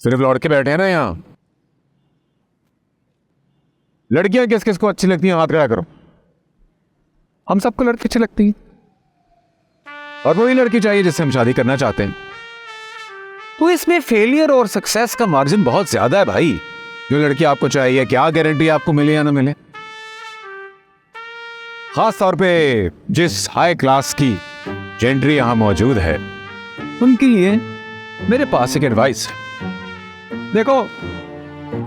सिर्फ लड़के बैठे हैं ना यहाँ। लड़कियां किस किस को अच्छी लगती हैं, हाथ खड़ा करो। हम सबको लड़की अच्छी लगती है, और वही लड़की चाहिए जिससे हम शादी करना चाहते हैं। तो इसमें फेलियर और सक्सेस का मार्जिन बहुत ज्यादा है भाई। जो लड़की आपको चाहिए, क्या गारंटी आपको मिले या ना मिले। खास तौर पे जिस हाई क्लास की जेंट्री यहां मौजूद है, उनके लिए मेरे पास एक एडवाइस है। देखो,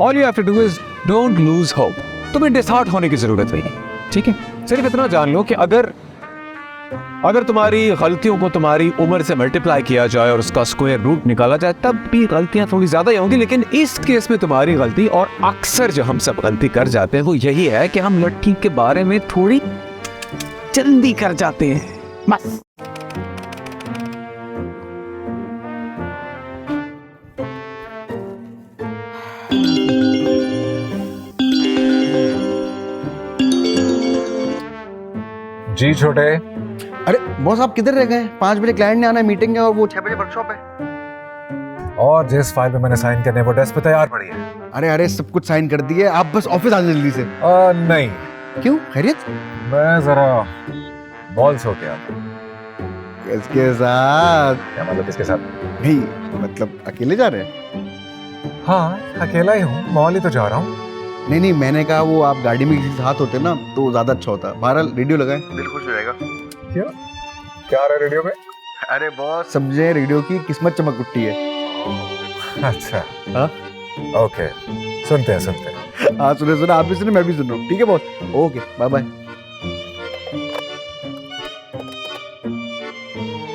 all you have to do is don't lose hope. तुम्हें डिसहार्ट होने की जरूरत नहीं, ठीक है। सिर्फ इतना जान लो कि अगर तुम्हारी गलतियों को तुम्हारी उम्र से मल्टीप्लाई किया जाए और उसका स्क्वायर रूट निकाला जाए, तब भी गलतियां थोड़ी ज्यादा ही होंगी। लेकिन इस केस में तुम्हारी गलती, और अक्सर जो हम सब गलती कर जाते हैं, वो यही है कि हम लड़की के बारे में थोड़ी जल्दी कर जाते हैं, बस। जी छोटे। अरे बॉस, आप किधर रह गए? 5 बजे क्लाइंट ने आना है, मीटिंग है, और वो 6 बजे वर्कशॉप है। और जिस फाइल पे मैंने साइन करने वो डेस्क पे तैयार पड़ी है। अरे सब कुछ साइन कर दिए, आप बस ऑफिस आ जाए जल्दी से। नहीं। क्यों, खैरियत? मैं जरा बॉल शो किया। किसके साथ? क्या मतलब किसके साथ? नहीं मतलब अकेले जा रहे हैं? हाँ, अकेला ही हूँ, मॉल ही तो जा रहा हूँ। नहीं, मैंने कहा वो आप गाड़ी में किसी साथ होते ना तो ज्यादा अच्छा होता। बहरहाल रेडियो लगाएं, दिल खुश हो जाएगा। क्या आ रहा है रेडियो पे? अरे बॉस, समझे, रेडियो की किस्मत चमक उठती है। अच्छा, हाँ ओके, सुनते हैं। हाँ सुने, आप भी सुने, मैं भी सुन रहा हूँ। ठीक है boss, okay, bye bye.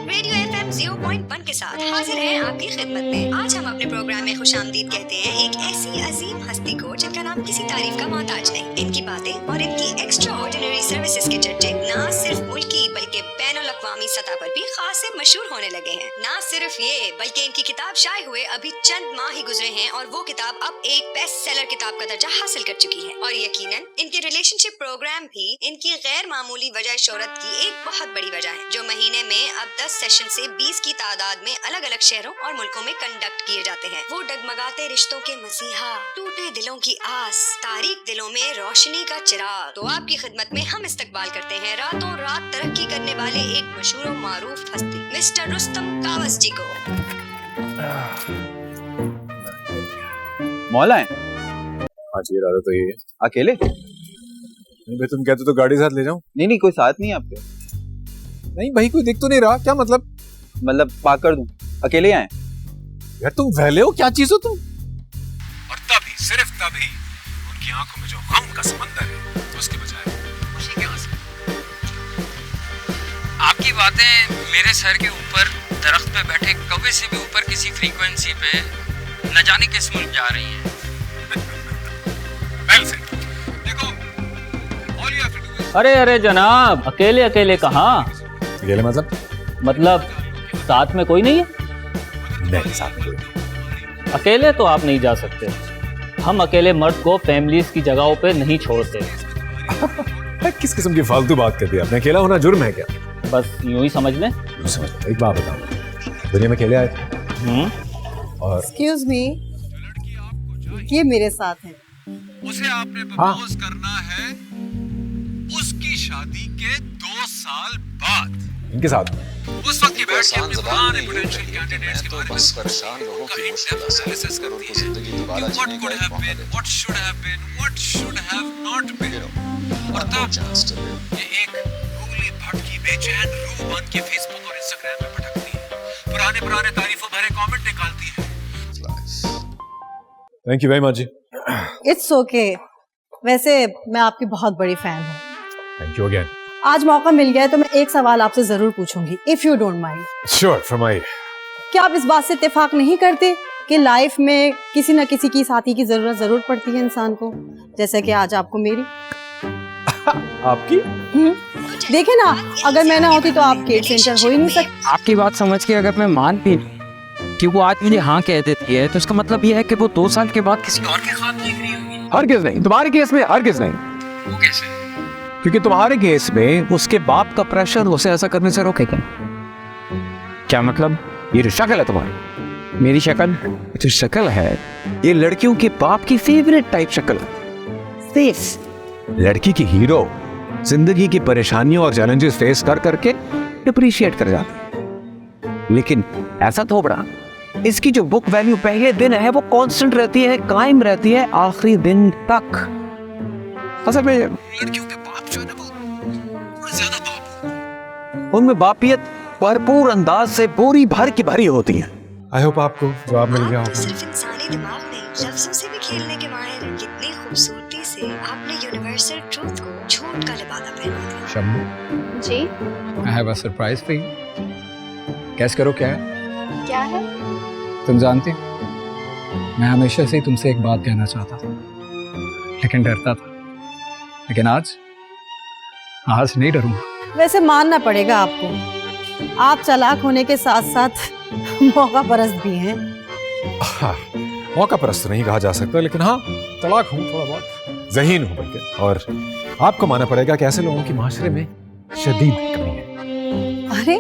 Radio FM 0.1 के साथ हाजिर हैं आपकी खिदमत में। आज हम अपने प्रोग्राम में खुशामदीद कहते हैं एक ऐसी अजीम हस्ती को जिनका नाम किसी तारीफ का मोहताज नहीं। इनकी बातें और इनकी एक्स्ट्रा ऑर्डिनरी सर्विसेज के चर्चे न सिर्फ मुल्की बल्कि बैनुल अक़वामी सतह पर भी खास से मशहूर होने लगे हैं। न सिर्फ ये, बल्कि इनकी किताब शाये हुए अभी चंद माह ही गुजरे हैं और वो किताब अब एक बेस्ट सेलर किताब का दर्जा हासिल कर चुकी है। और यकीनन इनके रिलेशनशिप प्रोग्राम भी इनकी गैर मामूली वजह शोहरत की एक बहुत बड़ी वजह है, जो महीने में अब 10 सेशन से 20 की तादाद में अलग अलग शहरों और मुल्कों में कंडक्ट किए जाते हैं। वो डगमगाते रिश्तों के मसीहा, टूटे दिलों की आस, तारीक दिलों में रोशनी का चिराग। तो आपकी खिदमत में हम इस्तकबाल करते हैं रातों रात तरक्की करने वाले एक मशहूर और मारूफ हस्ती, मिस्टर रुस्तम कावस जी को। मौला है? हाँ जी, इरादा तो यही है। अकेले? नहीं भाई, तुम कहते तो गाड़ी साथ ले जाऊं। नहीं, कोई साथ नहीं है आपके? नहीं भाई, कोई दिख तो नहीं रहा। क्या मतलब पार्क कर दूं? अकेले आए? यार तुम वहले हो, क्या चीज हो तुम? और तभी, सिर्फ तभी उनकी आंखों में जो गम का समंदर है, उसके बजाय खुशी के आंसू। आपकी बातें मेरे सर के ऊपर दरख्त पे बैठे कौवे से भी ऊपर किसी फ्रीक्वेंसी पे न जाने किस मुल्क जा रही हैं। देखो, all you have to do is... अरे जनाब, अकेले अकेले कहाँ? अकेले मतलब साथ में कोई नहीं है? नहीं, साथ में कोई नहीं। अकेले तो आप नहीं जा सकते। हम अकेले मर्द को फैमिलीज की जगहों पे नहीं छोड़ते। किस किस्म की फालतू बात कर दी आपने? अकेला होना जुर्म है क्या? बस यूं ही समझ लें। एक बात बताओ, दुनिया में अकेले आए थे और एक्सक्यूज मी, ये मेरे साथ है। उसे आपने प्रपोज करना है उसकी शादी के 2 साल बाद। इनके साथ उस वक्त की बैठ के अपने पुराने पोटेंशियल कैंडिडेट्स के बारे में परेशान लोगों की एनालिसिस करती है कि what could have been, what should have been, what should have not been. और तब ये एक भूली भटकी बेचैन रूह बन के फेसबुक और इंस्टाग्राम पे भटकती है, पुराने तारीफों भरे कमेंट निकालती है। Thank you very much ji. It's okay. वैसे मैं आपकी बहुत बड़ी फैन हूँ। Thank you again. आज मौका मिल गया है तो मैं एक सवाल आपसे जरूर पूछूंगी, if you don't mind. Sure, फरमाइए। क्या आप इस बात से इत्तेफाक नहीं करते कि लाइफ में किसी न किसी की साथी की जरूरत जरूर पड़ती है इंसान को, जैसे कि आज आपको मेरी? आपकी? देखे ना, अगर मैं ना होती तो आप केट सेंटर हो ही नहीं सकते। आपकी बात समझ के अगर मैं मान भी कि वो आज मुझे हाँ कह देती है, तो इसका मतलब ये है कि वो 2 साल के बाद किसी और के ख्वाब देख रही होगी। हरगिज़ नहीं, तुम्हारे केस में हरगिज़ नहीं। वो कैसे? क्योंकि तुम्हारे केस में उसके बाप का प्रेशर उसे ऐसा करने से रोकेगा। क्या मतलब? ये रिश्ता गलत है तुम्हारा? मेरी शक्ल जो शक्ल है ये लड़कियों के बाप की फेवरेट टाइप शक्ल है। फेस लड़की की हीरो जिंदगी की परेशानियों और चैलेंजेस फेस कर करके डिप्रिशिएट कर जाती, लेकिन ऐसा थोबड़ा इसकी जो बुक वैल्यू पहले दिन है वो कांस्टेंट रहती है, कायम रहती है आखिरी दिन तक। असल में लड़कियों के बाप जो है ना वो ज्यादा बाप, उनमें बापियत भरपूर अंदाज से पूरी भर की भरी होती है। आई होप आपको जवाब मिल गया आप तो होगा। सिर्फ इंसानी दिमाग नहीं, लफ्जों से भी खेलने के माहिर हैं। कितनी खूबसूरती से आपने यूनिवर्सल ट्रूथ को झूठ का लिबादा पहना दिया। Shammi, ji I have a surprise for you. Guess करो क्या है? क्या है? तुम जानती हो, मैं हमेशा से ही तुमसे एक बात कहना चाहता था, लेकिन डरता था। लेकिन आज नहीं डरूंगा। वैसे मानना पड़ेगा आपको, आप चालाक होने के साथ साथ मौका परस्त भी हैं। मौका परस्त नहीं कहा जा सकता, लेकिन हाँ तलाक हूँ, थोड़ा बहुत ज़हीन हूँ बल्कि। और आपको मानना पड़ेगा कि ऐसे लोगों की माशरे में शदीद कमी है। अरे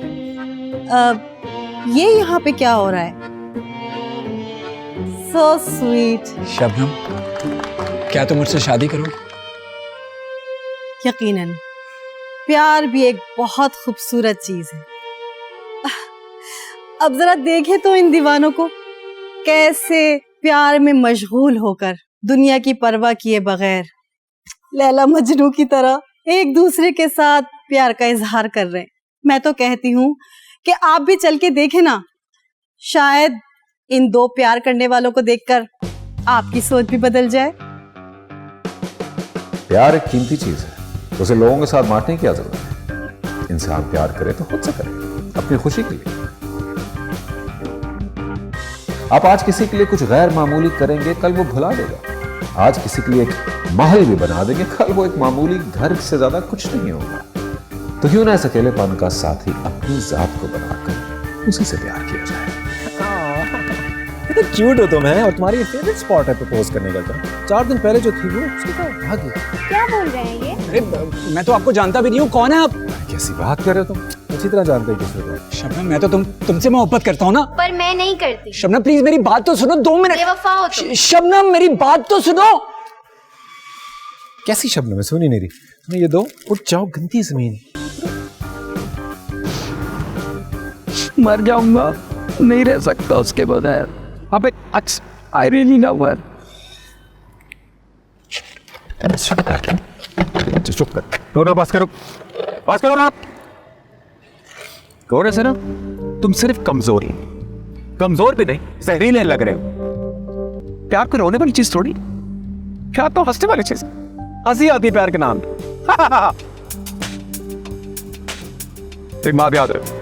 ये यहाँ पे क्या हो रहा है? So sweet. शबनम, क्या तुम मुझसे शादी करोगे? यकीनन प्यार भी एक बहुत खूबसूरत चीज है। अब जरा देखे तो इन दीवानों को, कैसे प्यार में मशगूल होकर दुनिया की परवाह किए बगैर लैला मजनू की तरह एक दूसरे के साथ प्यार का इजहार कर रहे हैं। मैं तो कहती हूँ कि आप भी चल के देखें ना, शायद इन दो प्यार करने वालों को देखकर आपकी सोच भी बदल जाए। प्यार एक कीमती चीज है, उसे लोगों के साथ बांटने की क्या जरूरत है। इंसान प्यार करे तो खुद से करे, अपनी खुशी के लिए। आप आज किसी के लिए कुछ गैर मामूली करेंगे, कल वो भुला देगा। आज किसी के लिए एक महल भी बना देंगे, कल वो एक मामूली घर से ज्यादा कुछ नहीं होगा। तो क्यों ना इस अकेलेपन का साथी अपनी जात को बनाकर उसी से प्यार किया जाए। तो क्यूट हो तुम, है और तुम्हारी फेवरेट स्पॉट है प्रपोज करने का। 4 दिन पहले जो थी वो उसके बाद भागी। क्या बोल रहे हैं ये? अरे मैं तो आपको जानता भी नहीं हूँ, कौन है आप? कैसी बात कर रहे हो तुम? अच्छी तरह जानते हो किसी को। शबनम, मैं तो तुमसे मोहब्बत करता हूँ ना। पर मैं नहीं करती। शबनम प्लीज मेरी बात तो सुनो, 2 मिनट। बेवफा हो तुम। शबनम मेरी बात तो सुनो। कैसी शबनम है, सुनी नहीं रही। तुम्हें ये दो, उठ जाओ, गंदी जमीन। मर जाऊंगा, नहीं रह सकता उसके बगैर। अबे आई रियली लव हर। चुप कर, दोनों पास करो ना। गौर से ना, तुम सिर्फ कमजोर भी नहीं, जहरीले लग रहे हो। प्यार को रोने वाली चीज थोड़ी, प्यार तो हंसने वाली चीज। हंसी आती है प्यार के नाम। एक बात याद रखो,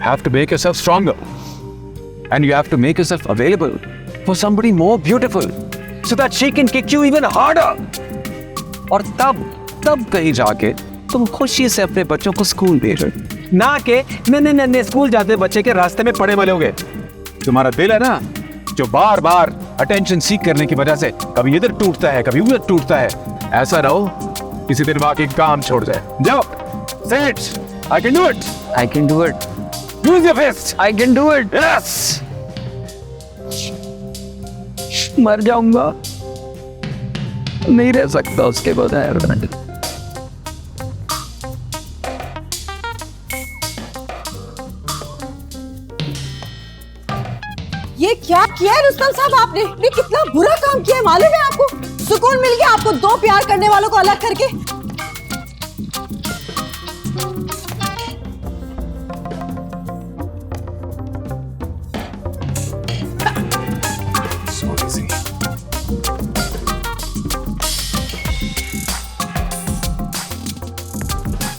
have to make yourself stronger and you have to make yourself available for somebody more beautiful so that she can kick you even harder. और तब कहीं जाके तुम खुशी से अपने बच्चों को स्कूल भेजो, ना के नन्हे स्कूल जाते बच्चे के रास्ते में पड़े मिलोगे। तुम्हारा दिल है ना, जो बार बार अटेंशन सीख करने की वजह से कभी इधर टूटता है कभी उधर टूटता है, ऐसा रहो किसी दिन बाकी काम छोड़ जाए। जाओ, say it. I can do it. I can do it. Use your fist. I can do it. Yes. मर जाऊंगा, नहीं रह सकता उसके बगैर। ये क्या किया है रुस्तम साहब आपने? ये कितना बुरा काम किया है मालूम है आपको? सुकून मिल गया आपको 2 प्यार करने वालों को अलग करके।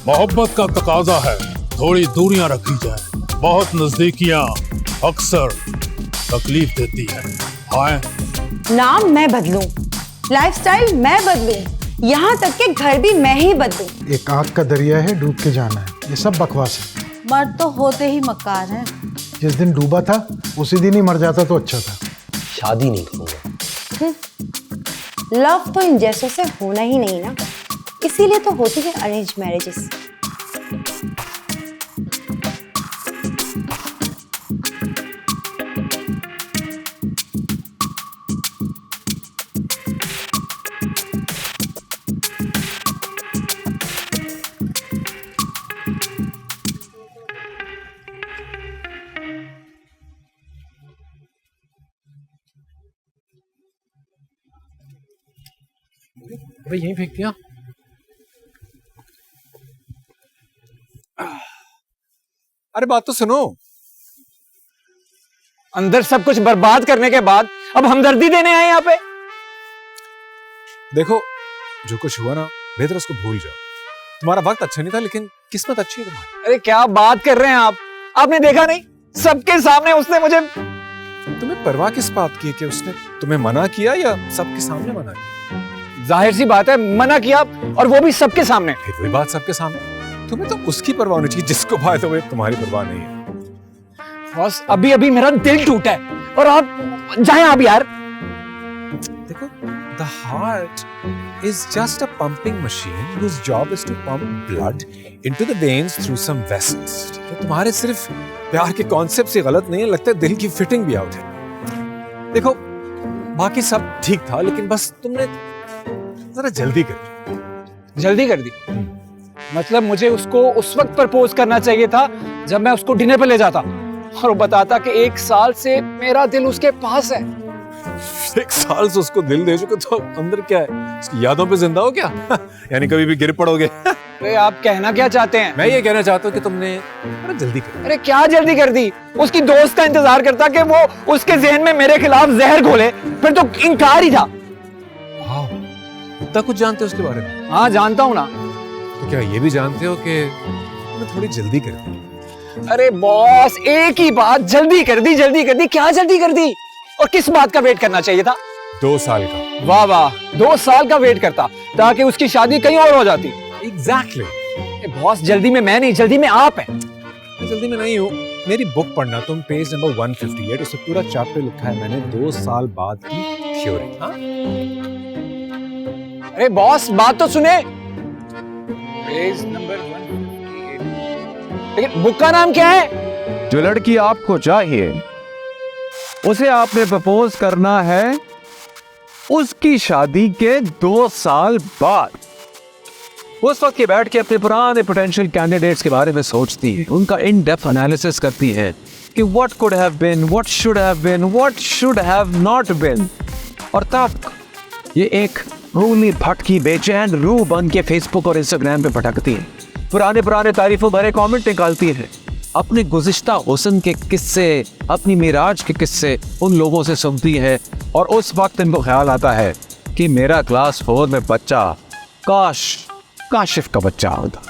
मोहब्बत का तकाजा है थोड़ी दूरियां रखी जाए, बहुत नजदीकियां अक्सर तकलीफ देती है। हाँ, नाम मैं बदलूं, लाइफस्टाइल मैं बदलूं, यहाँ तक कि घर भी मैं ही बदलूं। एक आग का दरिया है, डूब के जाना है, ये सब बकवास है। मर्द तो होते ही मक्कार हैं। जिस दिन डूबा था उसी दिन ही मर जाता तो अच्छा था। शादी नहीं करूंगा। लव तो इन जैसों से होना ही नहीं ना, इसीलिए तो होती है अरेंज मैरिजेस। अबे यहीं फेंक दिया। अरे बात तो सुनो। अंदर सब कुछ बर्बाद करने के बाद अब हमदर्दी देने आए यहाँ पे। देखो जो कुछ हुआ ना, बेहतर उसको भूल जाओ। तुम्हारा वक्त अच्छा नहीं था, लेकिन किस्मत अच्छी है तुम्हारी। अरे क्या बात कर रहे हैं आप? आपने देखा नहीं, सबके सामने उसने मुझे। तुम्हें परवाह किस बात की है कि उसने तुम्हें मना किया या सबके सामने मना किया? जाहिर सी बात है, मना किया, और वो भी सबके सामने। फिर वही बात सबके सामने। तुम्हें तो उसकी परवाह होनी चाहिए जिसको बात हो, तुम्हारी परवाह नहीं है। बस अभी अभी मेरा दिल टूटा है, और आप जाएं आप यार। देखो, the heart is just a pumping machine whose job is to pump blood into the veins through some vessels. तो तुम्हारे सिर्फ प्यार के कॉन्सेप्ट से गलत नहीं है, लगता है दिल की फिटिंग भी आउट है। देखो बाकी सब ठीक था, लेकिन बस तुमने जरा जल्दी कर दी। मतलब मुझे उसको उस वक्त प्रपोज करना चाहिए था जब मैं उसको डिनर पे ले जाता और वो बताता कि 1 साल से मेरा दिल उसके पास है। 1 साल से उसको दिल दे चुके, तो अंदर क्या है? उसकी यादों पे जिंदा हो क्या? यानी कभी भी गिर पड़ोगे? अरे आप कहना क्या चाहते हैं? मैं ये कहना चाहता हूँ कि तुमने जल्दी कर। अरे क्या जल्दी कर दी? उसकी दोस्त का इंतजार करता कि वो उसके जहन में मेरे खिलाफ जहर घोले, फिर तो इनकार ही था। इतना कुछ जानते हो उसके बारे में? हाँ जानता हूँ ना। तो क्या ये भी जानते हो कि तुमने थोड़ी जल्दी कर दी? अरे बॉस, एक ही बात, जल्दी कर दी। क्या जल्दी कर दी? और किस बात का वेट करना चाहिए था? 2 साल का। वाह वाह, 2 साल का वेट करता ताकि उसकी शादी कहीं और हो जाती। एग्जैक्टली। बॉस, जल्दी में मैं नहीं, जल्दी में आप हैं। मैं जल्दी में नहीं हूँ। मेरी बुक पढ़ना, तुम पेज नंबर 158, उसमें पूरा चैप्टर लिखा है मैंने 2 साल बाद की थ्योरी। अरे बॉस, बात तो सुने। Page number 158। लेकिन बुक का नाम क्या है? जो लड़की आपको चाहिए उसे आपने प्रपोज करना है उसकी शादी के 2 साल बाद। उस वक्त ये बैठ के अपने पुराने पोटेंशियल कैंडिडेट्स के बारे में सोचती है, उनका इन डेप्थ एनालिसिस करती है कि what could have been, what should have been, what should have not been. और तब ये एक रूली भटकी बेचैन रूह बन के फेसबुक और इंस्टाग्राम पे भटकती है, पुराने तारीफों भरे कमेंट निकालती है, अपने गुज़िश्ता हुस्न के किस्से, अपनी मिराज के किस्से उन लोगों से सुनती है। और उस वक्त इनको ख्याल आता है कि मेरा क्लास 4 में बच्चा काश काशिफ का बच्चा होता।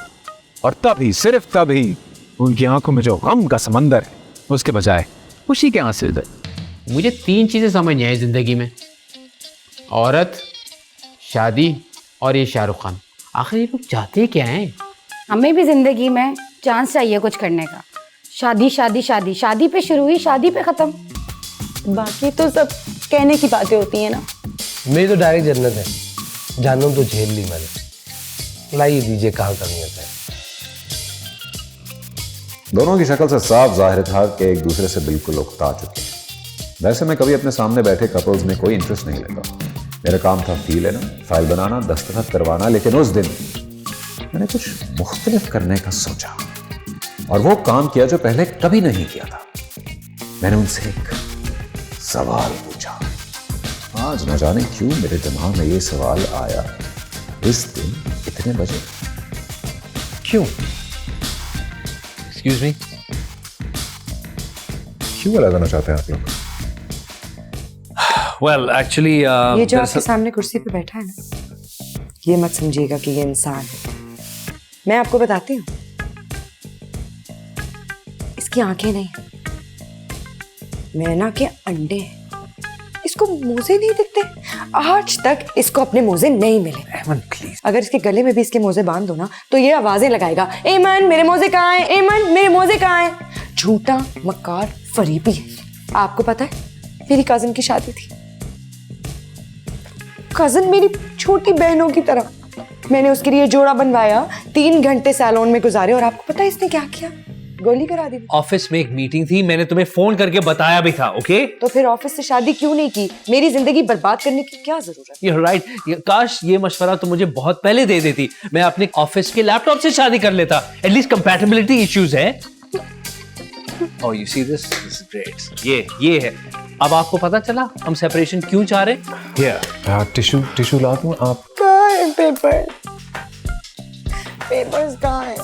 और तभी, सिर्फ तभी, उनकी आंखों में जो गम का समंदर है उसके बजाय खुशी के आंसू है। मुझे 3 चीजें समझ नहीं आई जिंदगी में: औरत, शादी और ये शाहरुख खान। आखिर ये लोग चाहते क्या हैं? हमें भी जिंदगी में चांस चाहिए कुछ करने का। शादी शादी शादी, शादी पे शुरू हुई, शादी पे खत्म। बाकी तो सब कहने की बातें होती हैं ना। मेरी तो डायरेक्ट जन्नत है, जानूं तो झेल ली मैंने। लाइए दीजिए, कहाँ कमी होता है। दोनों की शक्ल से साफ जाहिर था कि एक दूसरे से बिल्कुल उकता चुके हैं। वैसे मैं कभी अपने सामने बैठे कपल्स में कोई इंटरेस्ट नहीं लेता। मेरा काम था फी लेना, फाइल बनाना, दस्तखत करवाना। लेकिन उस दिन मैंने कुछ मुख्तलिफ करने का सोचा और वो काम किया जो पहले कभी नहीं किया था। मैंने उनसे एक सवाल पूछा। आज न जाने क्यों मेरे दिमाग में ये सवाल आया, इस दिन इतने बजे क्यों? एक्सक्यूज मी, क्यों लगाना चाहते हैं आप लोग? Well, actually, ये जो आपके सामने कुर्सी पे बैठा है ना, ये मत समझिएगा कि ये इंसान है। मैं आपको बताती हूँ, इसकी आंखें नहीं, मैना के अंडे हैं। इसको मोजे नहीं दिखते। आज तक इसको अपने मोजे नहीं मिले। एमन प्लीज, अगर इसके गले में भी इसके मोजे बांध दो ना, तो ये आवाजें लगाएगा, एमन मेरे मोजे कहाँ हैं, एमन मेरे मोजे कहाँ हैं। झूठा मक्कार फरीबी है। आपको पता है, मेरी कजिन की शादी थी। कजिन मेरी छोटी बहनों की तरह। मैंने उसके लिए जोड़ा बनवाया, 3 घंटे सैलून में गुजारे, और आपको पता है इसने क्या किया? गोली करा दी। ऑफिस में एक मीटिंग थी, मैंने तुम्हें फोन करके बताया भी था। ओके, तो फिर ऑफिस से शादी क्यों नहीं की? मेरी जिंदगी बर्बाद करने की क्या जरूरत? You're right. काश ये मशवरा तो मुझे बहुत पहले दे देती, मैं अपने ऑफिस के लैपटॉप से शादी कर लेता। एटलीस्ट कंपैटिबिलिटी इश्यूज है। Oh, you see this? This is great. ये है। अब आपको पता चला हम सेपरेशन क्यों चाह रहे हैं? टिश्यू ला दूं आप? पेपर पेपर्स कहाँ है?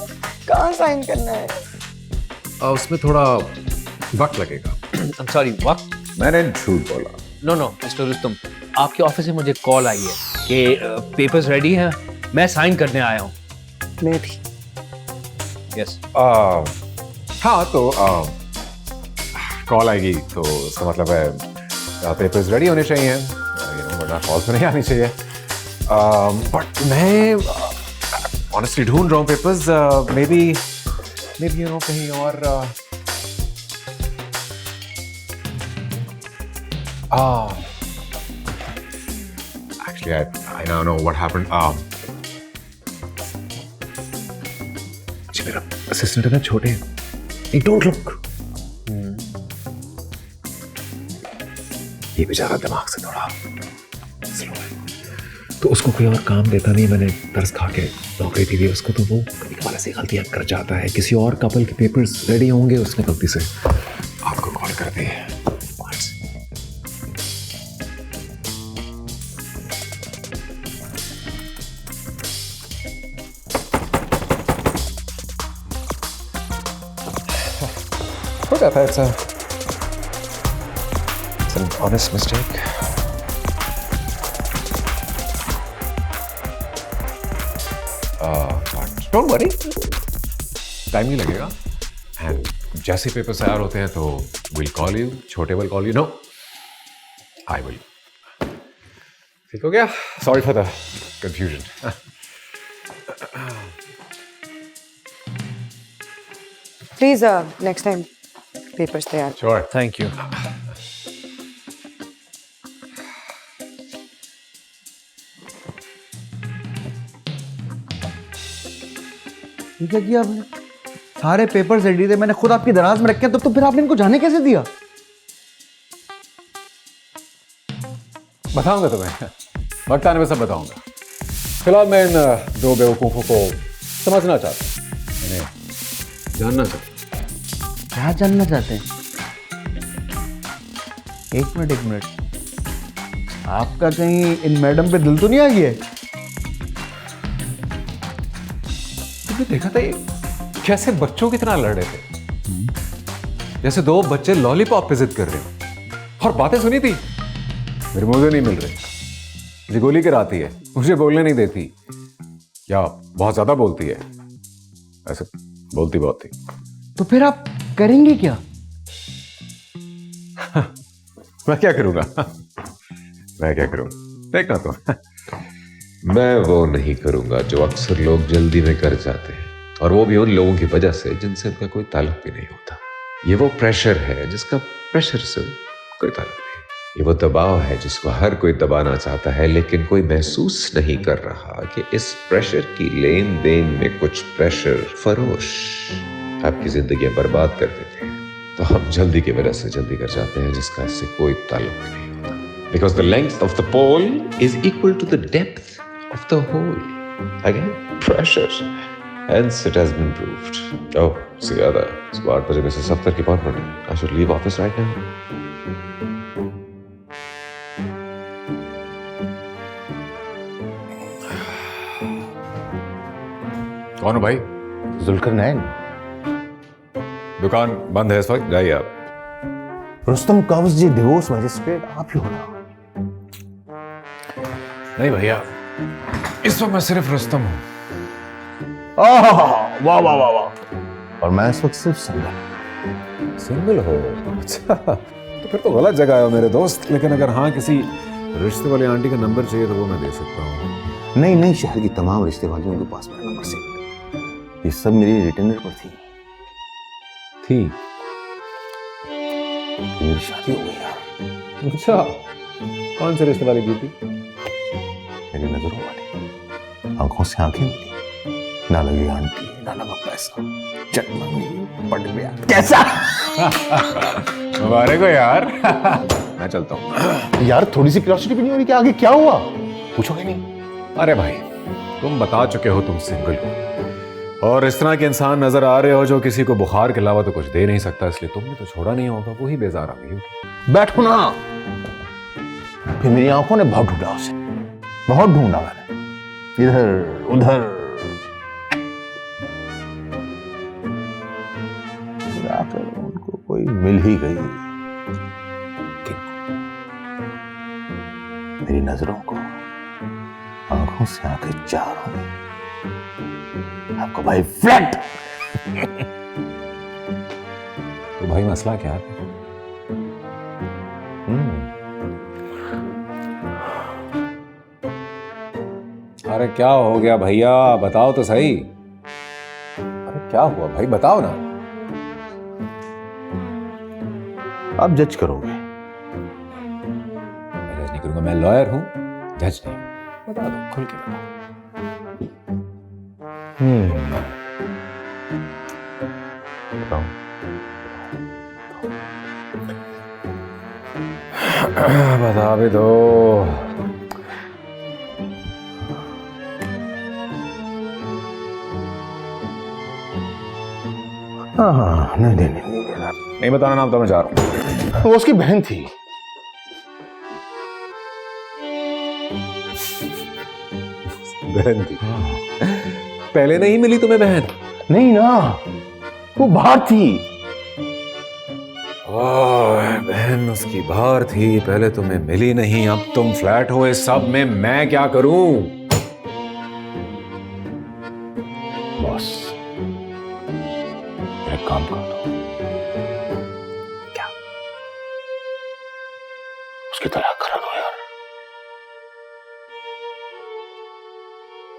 कहाँ साइन करना है? उसमें थोड़ा वक्त लगेगा। I'm sorry, वक्त? मैंने झूठ बोला। नो मिस्टर रुस्तम, आपके ऑफिस से मुझे कॉल आई है कि पेपर्स रेडी हैं, मैं साइन करने आया हूँ। मैं भी। यस। हाँ तो कॉल आएगी तो इसका मतलब है पेपर्स रेडी होने चाहिए, वरना कॉल तो नहीं आनी चाहिए। बट मैं ऑनेस्टली ढूंढ रहा हूँ papers, may be you know कहीं और। Actually, I now know what happened. मेरा असिस्टेंट है ना छोटे, डोंट लुक। ये बेचारा दिमाग से थोड़ा स्लो है, तो उसको कोई और काम देता नहीं। मैंने तरस खा के नौकरी दी थी उसको, तो वो कभी कभार ऐसी गलतियां कर जाता है। किसी और कपल के पेपर्स रेडी होंगे, उसने गलती से आपको कॉल कर दी। हो जाता है, it's an honest mistake. But don't worry, time नहीं लगेगा। एंड जैसे पेपर तैयार होते हैं तो we'll call you, छोटे will call you, no, I will. ठीक हो गया? Sorry for the confusion. Please next time papers तैयार। Sure. Thank you. ये क्या किया आपने? सारे पेपर्स रेडी थे, मैंने खुद आपकी दराज में रखे, तो फिर आपने इनको जाने कैसे दिया? बताऊंगा तुम्हें, वक्त आने में सब बताऊंगा। फिलहाल मैं इन दो बेवकूफों को समझना चाहता हूं, इन्हें जानना चाहता हूं। क्या जानना चाहते हैं? एक मिनट, आपका कहीं इन मैडम पे दिल तो नहीं आ गया है? तुमने देखा था ये कैसे बच्चों की तरह लड़ रहे थे, जैसे दो बच्चे लॉलीपॉप पे जिद कर रहे हो। और बातें सुनी थी, मेरे मुझे नहीं मिल रही, मुझे गोली कराती है, मुझे बोलने नहीं देती, या बहुत ज्यादा बोलती है, ऐसे बोलती बहुत थी। तो फिर आप करेंगे क्या? मैं क्या करूंगा? मैं क्या करूंगा? देखना तो। मैं वो नहीं करूंगा जो अक्सर लोग जल्दी में कर जाते हैं, और वो भी उन लोगों की वजह से जिनसे उनका कोई ताल्लुक भी नहीं होता। ये वो प्रेशर है जिसका प्रेशर से कोई ताल्लुक नहीं। ये वो दबाव है जिसको हर कोई दबाना चाहता है, लेकिन कोई महसूस नहीं कर रहा कि इस प्रेशर की लेन देन में कुछ प्रेशर फरोश आपकी जिंदगी बर्बाद कर देते हैं। तो हम जल्दी की वजह से जल्दी कर जाते हैं जिसका इससे कोई ताल्लुक भी नहीं होता। Because the length of the pole is equal to the depth of the hole. Again, pressure. Hence, it has been proved. Oh, see you there. सुबह 8 बजे में से 70 की appointment. I should leave office right now. कौन हो भाई? जुल्करनैन। दुकान बंद है इस वक्त, जाइए आप। रुस्तम कब्ज़ डिवोर्स मजिस्ट्रेट आप ही हो ना? नहीं भैया, इस वक्त मैं सिर्फ रुस्तम हूँ। वाह वाह वाह वाह। और मैं इस वक्त सिर्फ सिंगल हो? अच्छा, तो फिर तो गलत जगह आए हो मेरे दोस्त। लेकिन अगर हाँ किसी रिश्ते वाली आंटी का नंबर चाहिए तो वो मैं दे सकता हूँ। नहीं, शहर की तमाम रिश्ते वालियों के पास मेरा नंबर सेव है। ये सब मेरी रिटेनर पर थी। मेरी शादी हो गई यार। अच्छा, कौन से रिश्ते वाली की थी? मेरी नजरों वाली, आंखों से आंखें मिली, ना लगी आंटी, ना लगा पैसा, चट मंगी, पट गया। कैसा? मुबारक हो यार। मैं चलता हूँ यार। थोड़ी सी क्यूरियोसिटी भी नहीं हो रही कि आगे क्या हुआ? पूछोगे नहीं? अरे भाई, तुम बता चुके हो तुम सिंगल हो, और इस तरह के इंसान नजर आ रहे हो जो किसी को बुखार के अलावा तो कुछ दे नहीं सकता, इसलिए तुमने तो छोड़ा नहीं होगा। वही बेजार आ गई होगी। बैठो ना। फिर मेरी आंखों ने बहुत ढूंढा उसे, बहुत ढूंढा मैंने। इधर उधर। आकर उनको कोई मिल ही गई। किनको? मेरी नजरों को, आंखों से आंखें चार हो गई। आपको भाई फ्लैट। तो भाई मसला क्या है? अरे क्या हो गया भैया, बताओ तो सही। अरे क्या हुआ भाई, बताओ ना। आप जज करोगे। मैं जज नहीं करूंगा, मैं लॉयर हूं, जज नहीं। बता दो, खुल के बताओ। बताओ। बता भी दो। हाँ, नहीं नहीं बताना नाम तो मैं जा रहा हूं। वो उसकी बहन थी। बहन थी? पहले नहीं मिली तुम्हें बहन? नहीं ना, वो बाहर थी। बहन उसकी बाहर थी, पहले तुम्हें मिली नहीं, अब तुम फ्लैट हो। इस सब में मैं क्या करूं? बॉस, एक काम कर दो। क्या? उसकी तलाक करा दो यार।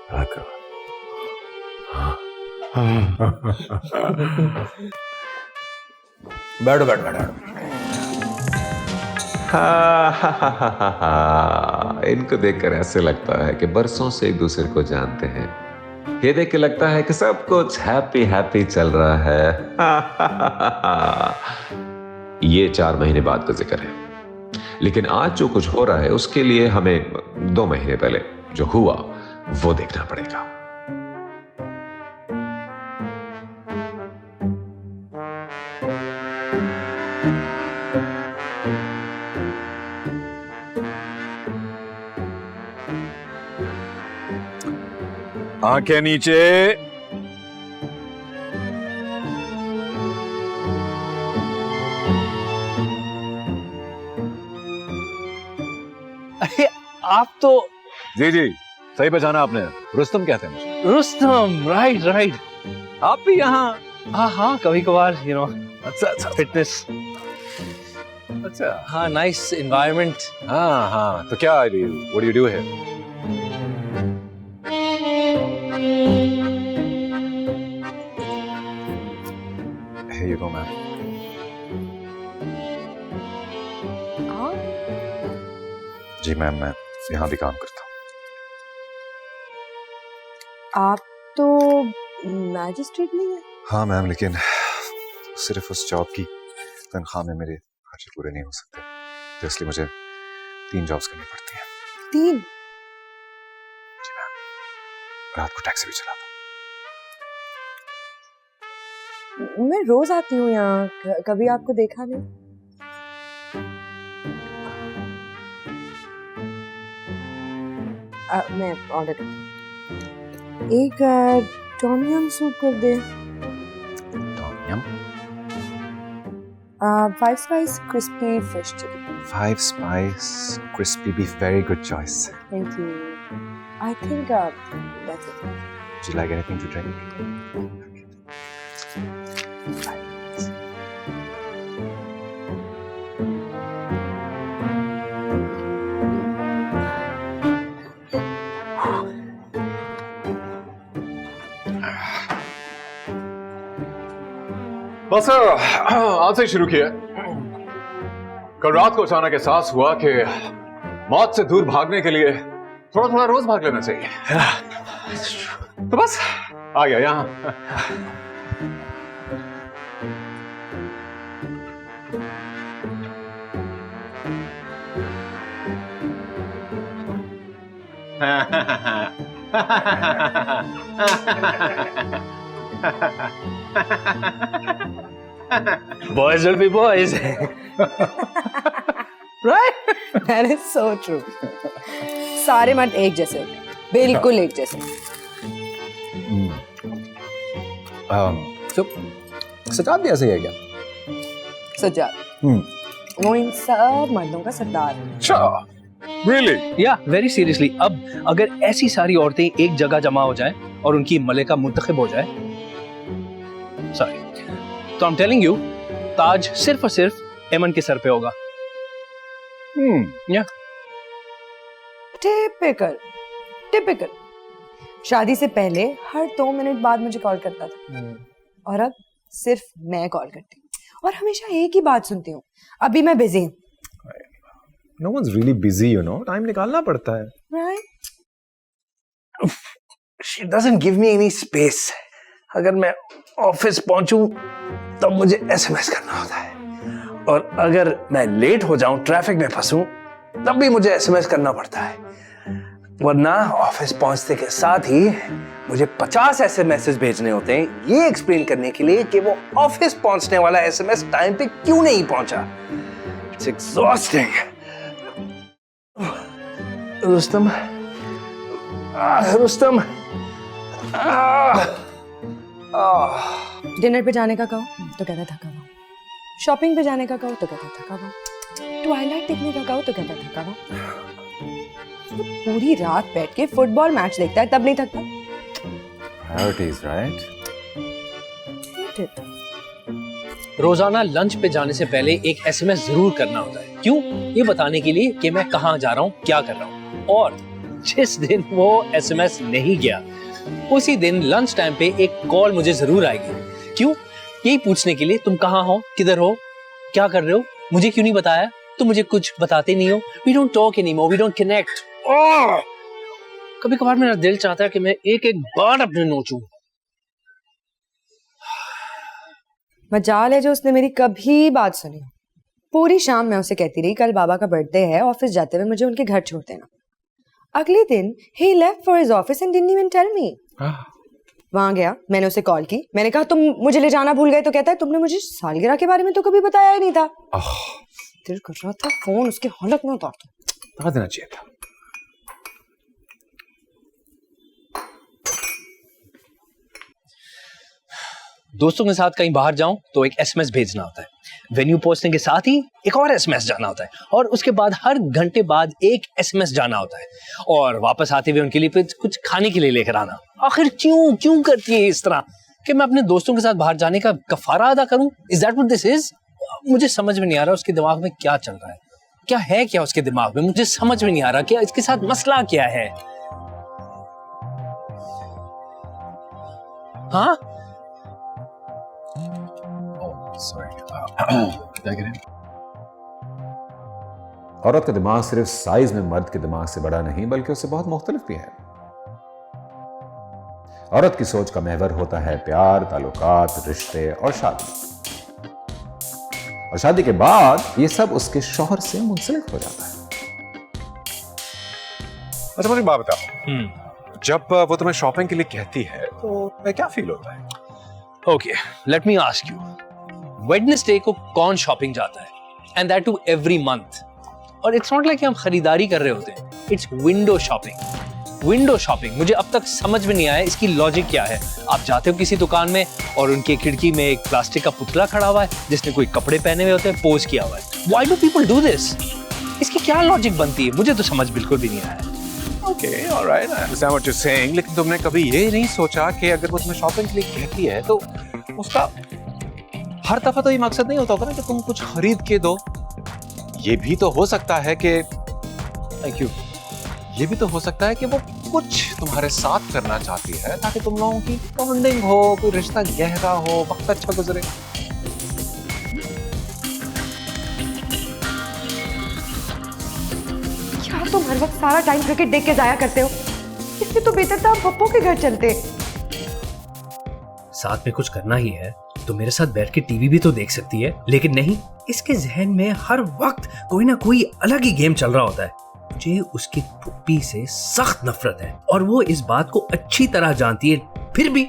तलाक करा? बैठो बैठो बैठो। इनको देखकर ऐसे लगता है कि बरसों से एक दूसरे को जानते हैं। ये देख के लगता है कि सब कुछ हैप्पी हैप्पी चल रहा है। ये 4 महीने बाद का जिक्र है, लेकिन आज जो कुछ हो रहा है उसके लिए हमें 2 महीने पहले जो हुआ वो देखना पड़ेगा। आंखें नीचे। अरे आप तो जी जी सही पहचाना आपने, रुस्तम कहते हैं मुझे। Rustam, right right. आप भी यहाँ? हाँ हाँ, कभी कभार यू नो। अच्छा अच्छा, फिटनेस। अच्छा हाँ, नाइस एनवायरनमेंट। हाँ हाँ, तो क्या what do you do here? Here you go, ma'am. जी मैम, मैं यहाँ भी काम करता हूँ। आप तो मैजिस्ट्रेट नहीं है? हाँ मैम, लेकिन सिर्फ उस जॉब की तनख्वाह में मेरे खर्चे पूरे नहीं हो सकते, तो इसलिए मुझे 3 जॉब्स करनी पड़ती हैं। 3? जी मैम, रात को टैक्सी भी चलाता हूँ। मैं रोज आती हूँ यहाँ, कभी आपको देखा नहीं। मैं ऑर्डर करती हूँ। एक टॉम यम सूप कर दे। Tom yum? 5 spice crispy fish chilli. 5 spice crispy beef, very good choice. Thank you. I think that's it. Would you like anything to drink? बस आज से शुरू किया। कल रात को अचानक एहसास हुआ कि मौत से दूर भागने के लिए थोड़ा थोड़ा रोज भाग लेना चाहिए, तो बस आ गया यहाँ। Boys will be boys. Right? That is so true. सारे मर्द एक जैसे होते हैं। बिल्कुल एक जैसे। तो सजाद भी ऐसे ही है क्या? सजाद वो इन सब मर्दों का सरदार है। Really? या वेरी सीरियसली, अब अगर ऐसी सारी औरतें एक जगह जमा हो जाएं और उनकी मलिका मुंतखब हो जाए, सॉरी, तो आई एम टेलिंग यू, ताज सिर्फ और सिर्फ एमन के सर पे होगा। या टिपिकल टिपिकल। शादी से पहले हर 2 मिनट बाद मुझे कॉल करता था और अब सिर्फ मैं कॉल करती हूँ और हमेशा एक ही बात सुनती हूँ, अभी मैं बिजी हूँ। No one's really busy, you know. Time निकालना पड़ता है। Right? She doesn't give me any space. अगर मैं ऑफिस पहुंचूं तब मुझे एसएमएस करना होता है, और अगर मैं लेट हो जाऊं, ट्रैफिक में फंसूं, तब भी मुझे एसएमएस करना पड़ता है। वरना ऑफिस पहुंचते के साथ ही मुझे 50 एसएमएस भेजने होते हैं ये एक्सप्लेन करने के लिए कि वो ऑफिस पहुंचने वाला एसएमएस टाइम पे क्यों नहीं पहुंचा। It's exhausting. Rustam, Rustam, dinner पे जाने का कहो तो कहता थका हुआ, शॉपिंग पे जाने का कहो तो कहता थका हुआ, ट्वाइलाइट देखने का कहो तो कहता थका हुआ, पूरी रात बैठ के फुटबॉल मैच देखता है तब नहीं थकता। Priorities, right? रोजाना लंच पे जाने से पहले एक एसएमएस जरूर करना होता है। क्यों? ये बताने के लिए कि मैं कहाँ जा रहा हूँ, क्या कर रहा हूँ। और जिस दिन वो एसएमएस नहीं गया, उसी दिन लंच टाइम पे एक कॉल मुझे जरूर आएगी। क्यों? यही पूछने के लिए तुम कहाँ हो, किधर हो, क्या कर रहे हो, मुझे क्यों नहीं बताया, तुम मुझे कुछ बताते नहीं हो। We don't talk anymore, we don't connect. कभी कभार मेरा दिल चाहता है कि मैं एक एक बार अपने नोचूं। मजाल है जो उसने मेरी कभी बात सुनी। पूरी शाम मैं उसे कहती रही कल बाबा का बर्थडे है, ऑफिस जाते हुए मुझे उनके घर छोड़ देना। अगले दिन ही left for his office and didn't even tell me. वहां गया, मैंने उसे कॉल की, मैंने कहा तुम मुझे ले जाना भूल गए, तो कहता है तुमने मुझे सालगिरह के बारे में तो कभी बताया ही नहीं था। दिल कर रहा था फोन उसके हलक में उतार दूं। देना चाहिए था। दोस्तों के साथ कहीं बाहर जाऊं तो एक एसएमएस भेजना होता है, वेन्यू पहुंचने के साथ ही एक और एसएमएस जाना होता है, और उसके बाद हर घंटे बाद एक एसएमएस जाना होता है, और वापस आते हुए उनके लिए कुछ खाने के लिए लेकर आना। आखिर क्यों करती है इस तरह कि मैं अपने दोस्तों के साथ बाहर जाने का कफारा अदा करूं? Is that what this is? मुझे समझ में नहीं आ रहा उसके दिमाग में क्या चल रहा है, क्या है क्या उसके दिमाग में, मुझे समझ में नहीं आ रहा क्या इसके साथ मसला क्या है। हाँ, औरत का दिमाग सिर्फ साइज में मर्द के दिमाग से बड़ा नहीं, बल्कि उससे बहुत मुख्तलिफ भी है। औरत की सोच का महवर होता है प्यार, ताल्लुकात, रिश्ते और शादी। और शादी के बाद ये सब उसके शौहर से मुंसलिक हो जाता है। अच्छा मुझे बात बताओ, जब वो तुम्हें शॉपिंग के लिए कहती है तो तुम्हें क्या फील होता है? Okay, let me ask you, Wednesday को कौन शॉपिंग जाता है? And that too every month. और इट्स नॉट लाइक हम खरीदारी कर रहे होते हैं, it's window shopping. Window shopping मुझे अब तक समझ में नहीं आया इसकी लॉजिक क्या है। आप जाते हो किसी दुकान में और उनकी खिड़की में एक प्लास्टिक का पुतला खड़ा हुआ है जिसने कोई कपड़े पहने हुए होते हैं, पोज किया हुआ है। Why do people do this? इसकी क्या लॉजिक बनती है? मुझे तो समझ बिल्कुल भी नहीं आया। Okay, alright, I understand what you are saying, लेकिन तुमने कभी ये नहीं सोचा कि अगर वो तुम्हें शॉपिंग के लिए कहती है तो उसका हर दफा तो ये मकसद नहीं होता होगा ना कि तुम कुछ खरीद के दो। ये भी तो हो सकता है कि थैंक यू, ये भी तो हो सकता है कि वो कुछ तुम्हारे साथ करना चाहती है ताकि तुम लोगों की बॉन्डिंग हो, कोई रिश्ता गहरा हो, वक्त अच्छा गुजरे। यार तुम हर वक्त सारा टाइम क्रिकेट देख के जाया करते हो, इससे तो बेहतर था आप पप्पू के घर चलते। साथ में कुछ करना ही है तो मेरे साथ बैठ के टीवी भी तो देख सकती है, लेकिन नहीं, इसके जहन में हर वक्त कोई ना कोई अलग ही गेम चल रहा होता है। मुझे उसकी फुप्पी से सख्त नफरत है और वो इस बात को अच्छी तरह जानती है, फिर भी।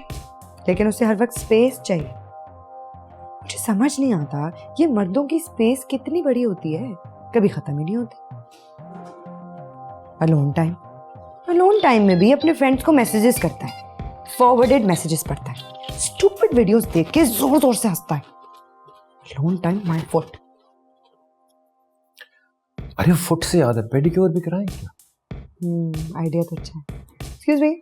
लेकिन उसे हर वक्त स्पेस चाहिए। मुझे समझ नहीं आता ये मर्दों की स्पेस कितनी बड़ी होती है, कभी खत्म ही नहीं होती। अलोन टाइम, अलोन टाइम में भी अपने फ्रेंड्स को मैसेजेस करता है, फॉरवर्डेड मैसेजेस पढ़ता है, स्टूपिड वीडियोस देख के जोर जोर से हंसता है। Alone time my foot. अरे फुट से याद है, पेडिक्योर भी कराएं क्या? आइडिया तो अच्छा है। एक्सक्यूज मी,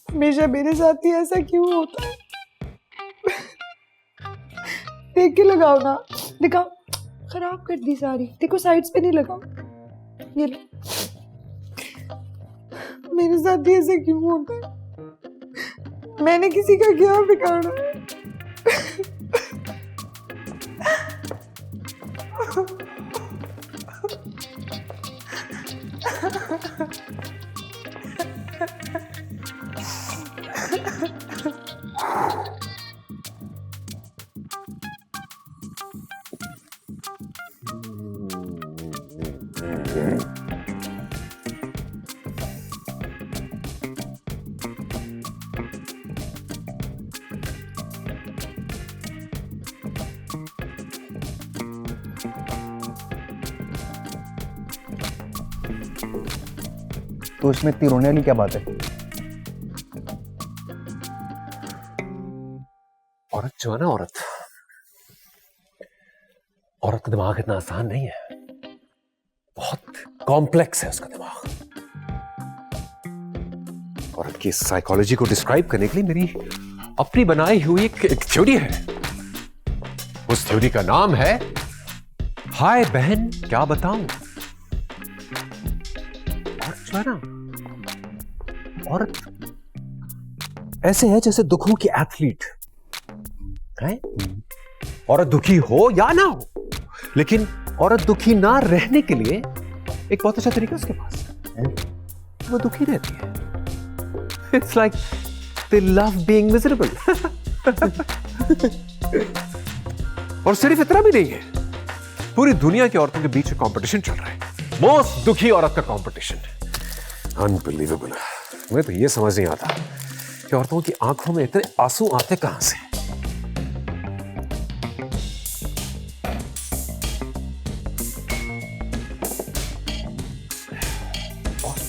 हमेशा मेरे साथ ही ऐसा क्यों होता है? देख के लगाओ ना, दिखाओ। खराब कर दी सारी, देखो साइड्स पे नहीं लगाओ। ये लो, मेरे साथ ही ऐसा क्यों होता है? मैंने किसी का क्या बिगाड़ा है? तो इसमें इतनी रोने वाली क्या बात है? औरत जो है ना, औरत का दिमाग इतना आसान नहीं है, बहुत कॉम्प्लेक्स है उसका दिमाग। औरत की साइकोलॉजी को डिस्क्राइब करने के लिए मेरी अपनी बनाई हुई एक थ्योरी है। उस थ्योरी का नाम है हाय बहन क्या बताऊं। औरत जो है ना, औरत ऐसे है जैसे दुखों की एथलीट है। औरत दुखी हो या ना हो, लेकिन औरत दुखी ना रहने के लिए एक बहुत अच्छा तरीका उसके पास है, वो दुखी रहती है। It's like they love being miserable. और सिर्फ इतना भी नहीं है, पूरी दुनिया की औरतों के बीच में कंपटीशन चल रहा है, मोस्ट दुखी औरत का कंपटीशन। अनबिलीवेबल। मुझे तो ये समझ नहीं आता कि औरतों की आंखों में इतने आंसू आते कहां से।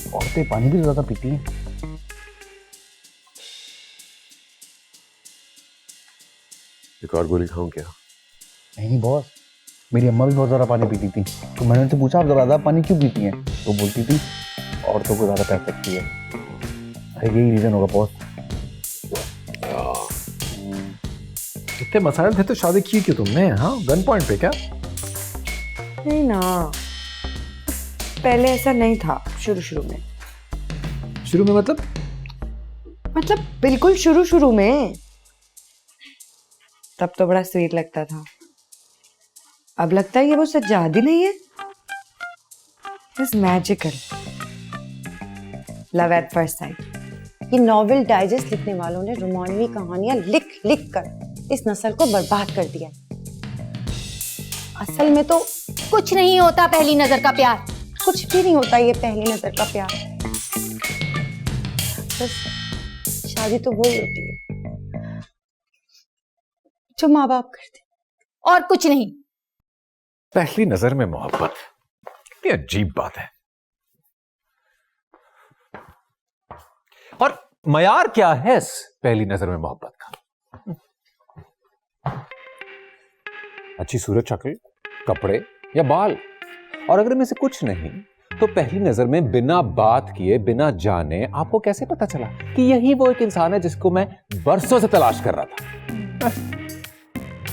औरतें पानी भी ज्यादा पीती हैं। एक और गोली खाऊं क्या? नहीं बॉस, मेरी अम्मा भी बहुत ज्यादा पानी पीती थी, तो मैंने उनसे पूछा आप ज्यादा पानी क्यों पीती हैं? तो बोलती थी औरतों को ज्यादा प्यास लगती है। अरे यही रीजन होगा बॉस। इतने मसाइल थे तो शादी की क्यों तुमने? हाँ, गन पॉइंट पे क्या? नहीं ना, पहले ऐसा नहीं था। शुरू में मतलब बिल्कुल शुरू में। तब तो बड़ा स्वीट लगता था, अब लगता है ये वो सज्जाद ही नहीं है। It's magical. Love at first sight. ये नॉवेल डाइजेस्ट लिखने वालों ने रोमानवी कहानियां लिख कर इस नस्ल को बर्बाद कर दिया। असल में तो कुछ नहीं होता पहली नजर का प्यार। कुछ भी नहीं होता ये पहली नजर का प्यार। बस शादी तो वही होती है जो माँ बाप करते, और कुछ नहीं। पहली नजर में मोहब्बत, कितनी अजीब बात है। और मयार क्या है इस पहली नजर में मोहब्बत का? अच्छी सूरत, शक्ल, कपड़े या बाल। और अगर में से कुछ नहीं तो पहली नजर में बिना बात किए, बिना जाने आपको कैसे पता चला कि यही वो एक इंसान है जिसको मैं बरसों से तलाश कर रहा था?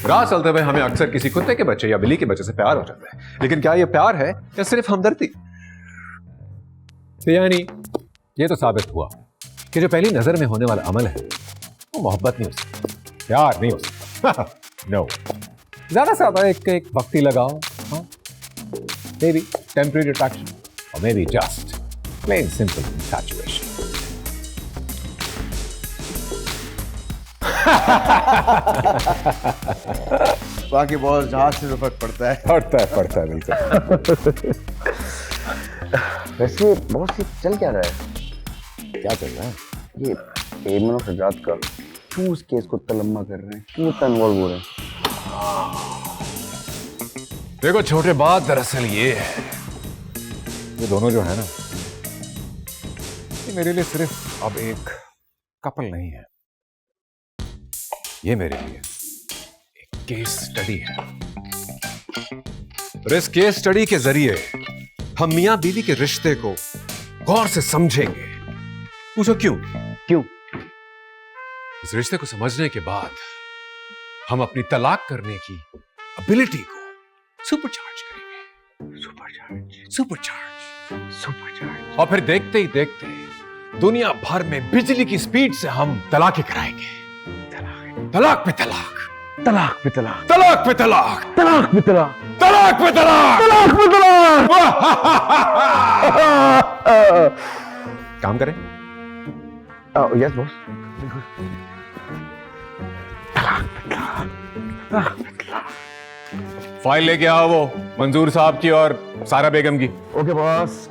राह चलते हुए हमें अक्सर किसी कुत्ते के बच्चे या बिल्ली के बच्चे से प्यार हो जाता है, लेकिन क्या यह प्यार है या सिर्फ हमदर्दी? तो यानी ये तो साबित हुआ कि जो पहली नजर में होने वाला अमल है वो मोहब्बत नहीं हो सकता, प्यार नहीं हो सकता। नो, ज्यादा से ज्यादा एक वक्ती लगाओ, मे बी टेम्परेरी अट्रैक्शन, और may be just plain simple infatuation. बाकी बॉस जहाज से फर्क पड़ता है बिल्कुल। वैसे बॉस ये चल क्या रहा है? क्या चल रहा है? ये एमन और सजाद का क्यों उस केस को इतना लंबा कर रहे हैं, क्यों इतना इन्वॉल्व हो रहे हैं? देखो छोटे बात दरअसल ये है ये दोनों जो है ना, ये मेरे लिए सिर्फ अब एक कपल नहीं है, ये मेरे लिए एक केस स्टडी है। और इस केस स्टडी के जरिए हम मियां बीवी के रिश्ते को गौर से समझेंगे। पूछो क्यों? क्यों? इस रिश्ते को समझने के बाद हम अपनी तलाक करने की एबिलिटी को सुपरचार्ज करेंगे। सुपरचार्ज। और फिर देखते ही देखते दुनिया भर में बिजली की स्पीड से हम तलाक कराएंगे। तलाक पे तलाक, तलाक पे तलाक, तलाक पे तलाक, तलाक पे तलाक, तलाक पे तलाक, तलाक पे तलाक। काम करें? Yes boss. फाइल लेके आओ वो मंजूर साहब की और सारा बेगम की। Okay boss.